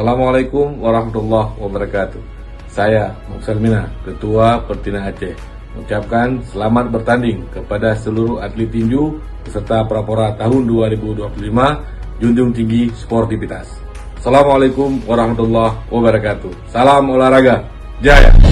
Assalamualaikum warahmatullahi wabarakatuh. Saya Muksalmina, Ketua Pertina Aceh, mengucapkan selamat bertanding kepada seluruh atlet tinju peserta Prapora tahun 2025 junjung tinggi sportivitas. Assalamualaikum warahmatullahi wabarakatuh. Salam olahraga, jaya!